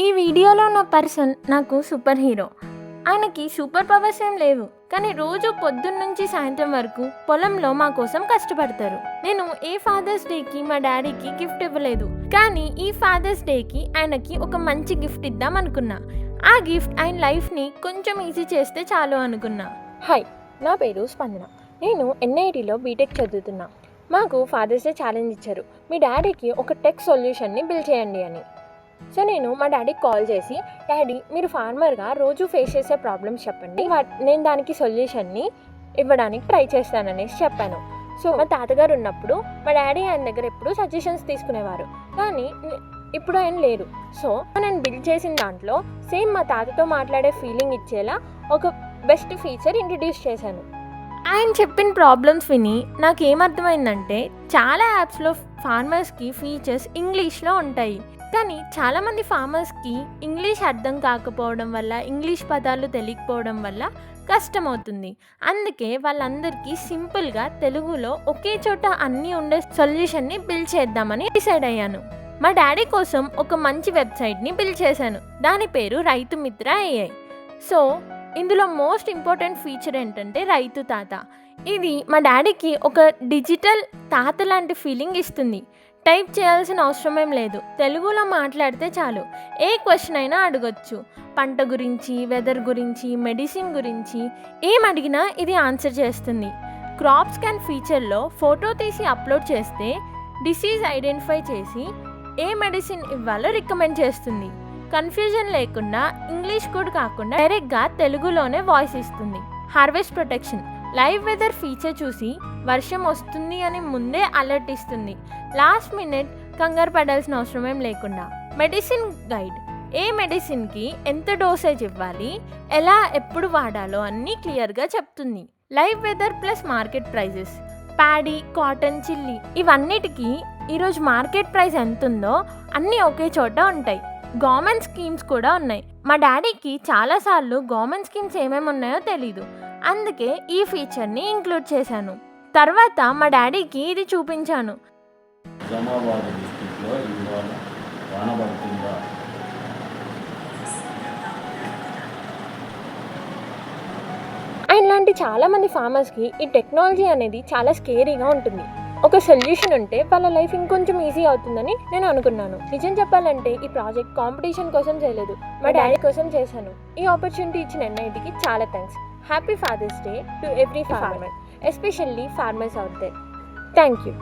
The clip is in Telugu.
ఈ వీడియోలో ఉన్న పర్సన్ నాకు సూపర్ హీరో. ఆయనకి సూపర్ పవర్స్ ఏం లేవు, కానీ రోజు పొద్దున్నుంచి సాయంత్రం వరకు పొలంలో మా కోసం కష్టపడతారు. నేను ఏ ఫాదర్స్ డేకి మా డాడీకి గిఫ్ట్ ఇవ్వలేదు, కానీ ఈ ఫాదర్స్ డేకి ఆయనకి ఒక మంచి గిఫ్ట్ ఇద్దాం అనుకున్నా. ఆ గిఫ్ట్ ఆయన లైఫ్ని కొంచెం ఈజీ చేస్తే చాలు అనుకున్నా. హాయ్, నా పేరు స్పందన. నేను ఎన్ఐటీలో బీటెక్ చదువుతున్నా. మాకు ఫాదర్స్ డే ఛాలెంజ్ ఇచ్చారు, మీ డాడీకి ఒక టెక్ సొల్యూషన్ని బిల్డ్ చేయండి అని. సో నేను మా డాడీకి కాల్ చేసి, డాడీ మీరు ఫార్మర్గా రోజు ఫేస్ చేసే ప్రాబ్లమ్స్ చెప్పండి, నేను దానికి సొల్యూషన్ని ఇవ్వడానికి ట్రై చేస్తాననేసి చెప్పాను. సో మా తాతగారు ఉన్నప్పుడు మా డాడీ ఆయన దగ్గర ఎప్పుడు సజెషన్స్ తీసుకునేవారు, కానీ ఇప్పుడు ఆయన లేరు. సో నేను బిల్డ్ చేసిన దాంట్లో సేమ్ మా తాతతో మాట్లాడే ఫీలింగ్ ఇచ్చేలా ఒక బెస్ట్ ఫీచర్ ఇంట్రడ్యూస్ చేశాను. ఆయన చెప్పిన ప్రాబ్లమ్స్ విని నాకు ఏమర్థమైందంటే, చాలా యాప్స్లో ఫార్మర్స్కి ఫీచర్స్ ఇంగ్లీష్లో ఉంటాయి, కానీ చాలామంది ఫార్మర్స్కి ఇంగ్లీష్ అర్థం కాకపోవడం వల్ల, ఇంగ్లీష్ పదాలు తెలియకపోవడం వల్ల కష్టమవుతుంది. అందుకే వాళ్ళందరికీ సింపుల్గా తెలుగులో ఒకే చోట అన్నీ ఉండే సొల్యూషన్ని బిల్డ్ చేద్దామని డిసైడ్ అయ్యాను. మా డాడీ కోసం ఒక మంచి వెబ్సైట్ని బిల్డ్ చేశాను. దాని పేరు రైతు మిత్ర AI. సో ఇందులో మోస్ట్ ఇంపార్టెంట్ ఫీచర్ ఏంటంటే రైతు తాత. ఇది మా డాడీకి ఒక డిజిటల్ తాత లాంటి ఫీలింగ్ ఇస్తుంది. టైప్ చేయాల్సిన అవసరం ఏం లేదు, తెలుగులో మాట్లాడితే చాలు. ఏ క్వశ్చన్ అయినా అడగొచ్చు. పంట గురించి, వెదర్ గురించి, మెడిసిన్ గురించి ఏం అడిగినా ఇది ఆన్సర్ చేస్తుంది. క్రాప్ స్కాన్ ఫీచర్లో ఫోటో తీసి అప్లోడ్ చేస్తే డిసీజ్ ఐడెంటిఫై చేసి ఏ మెడిసిన్ ఇవ్వాలో రికమెండ్ చేస్తుంది. కన్ఫ్యూజన్ లేకుండా, ఇంగ్లీష్ కూడా కాకుండా డైరెక్ట్గా తెలుగులోనే వాయిస్ ఇస్తుంది. Harvest protection, live weather feature చూసి వర్షం వస్తుంది అని ముందే అలర్ట్ ఇస్తుంది. లాస్ట్ మినిట్ కంగారు పడాల్సిన అవసరం ఏం లేకుండా. మెడిసిన్ గైడ్, ఏ మెడిసిన్కి ఎంత డోసేజ్ ఇవ్వాలి, ఎలా ఎప్పుడు వాడాలో అన్నీ క్లియర్గా చెప్తుంది. Live weather plus market prices, paddy, cotton, chilli ఇవన్నిటికీ ఈరోజు మార్కెట్ ప్రైస్ ఎంత ఉందో అన్నీ ఒకే చోట ఉంటాయి. గవర్నమెంట్ స్కీమ్స్ కూడా ఉన్నాయి. మా డాడీకి చాలాసార్లు గవర్నమెంట్ స్కీమ్స్ ఏమేమి ఉన్నాయో తెలీదు, అందుకే ఈ ఫీచర్ని ఇంక్లూడ్ చేశాను. తర్వాత మా డాడీకి ఇది చూపించాను. ఇలాంటి చాలామంది ఫార్మర్స్కి ఈ టెక్నాలజీ అనేది చాలా స్కేరీగా ఉంటుంది. ఒక సొల్యూషన్ ఉంటే వాళ్ళ లైఫ్ ఇంకొంచెం ఈజీ అవుతుందని నేను అనుకున్నాను. నిజం చెప్పాలంటే ఈ ప్రాజెక్ట్ కాంపిటీషన్ కోసం చేయలేదు, మా డాడీ కోసం చేశాను. ఈ ఆపర్చునిటీ ఇచ్చిన ఎన్ఐటీకి చాలా thanks. Happy father's day to every farmer, especially farmers out there. Thank you.